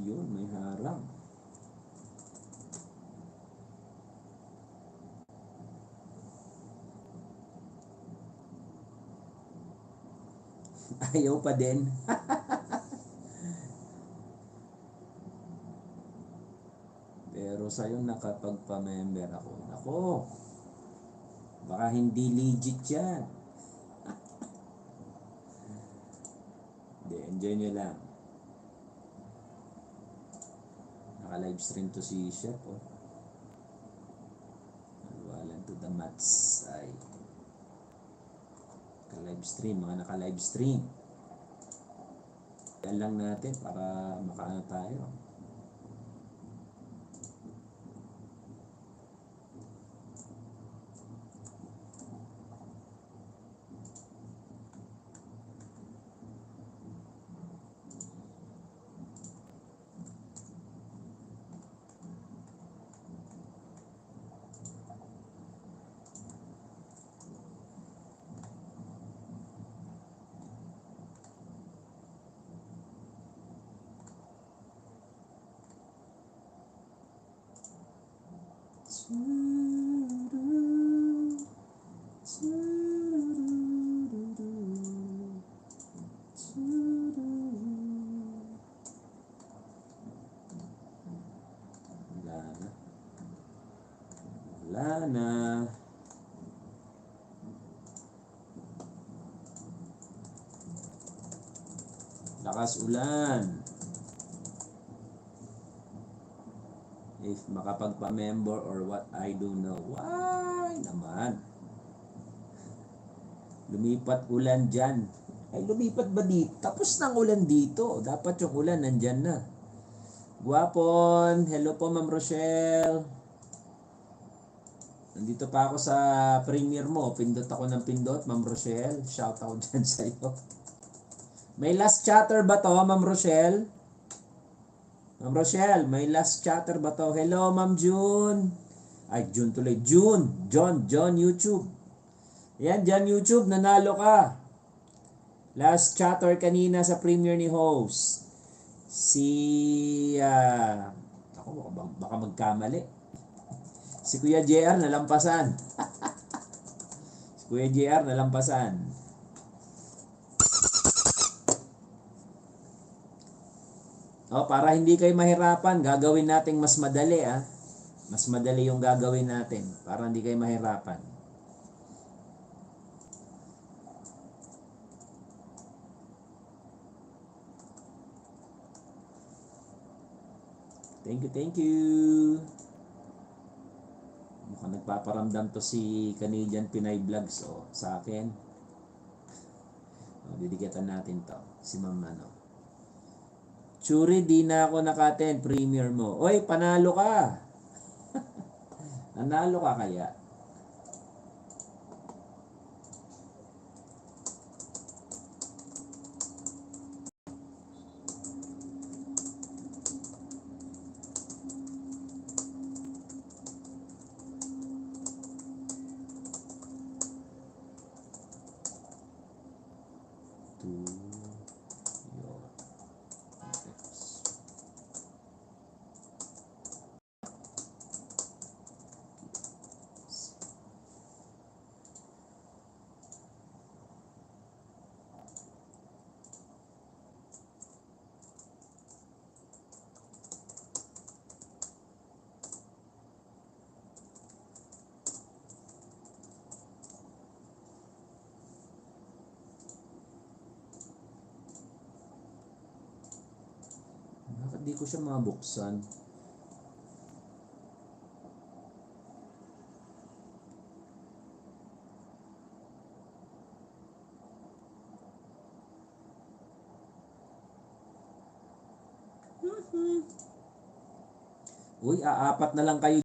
Yun, may harang. Ayaw pa din. Pero sa'yo nakapagpa-member ako. Nako, baka hindi legit yan. Hindi, enjoy nyo lang. Naka-live stream to si Chef, oh. Walan to the mats. Ay. Naka-live stream, mga naka-live stream. Yan lang natin para makaano tayo. Wala na. Lakas ulan. If makapagpa-member or what, I don't know. Why naman? Lumipat ulan dyan. Ay, lumipat ba dito? Tapos nang ulan dito. Dapat yung ulan nandyan na. Guwapon. Hello po, Ma'am Rochelle. Nandito pa ako sa premiere mo. Pindot ako ng pindot, Ma'am Rochelle. Shout out dyan sa'yo. May last chatter ba to, Ma'am Rochelle? Ma'am Rochelle, may last chatter ba to? Hello, Ma'am June. Ay, June tuloy. June. John YouTube. Yan, John YouTube, nanalo ka. Last chatter kanina sa premiere ni host. Si, ako, baka magkamali. Si Kuya JR nalampasan. Si Kuya JR nalampasan. Para hindi kayo mahirapan, gagawin nating mas madali, Mas madali yung gagawin natin para hindi kayo mahirapan. Thank you. Mukhang nagpaparamdam to si Canadian Pinay Vlogs, sa akin. Didikatan natin to. Si Ma'am ano. Churi, di na ako naka-attend premiere mo. Oy, panalo ka. Nanalo ka kaya? Bakit di ko siya mabuksan? Uy, aapat na lang kayo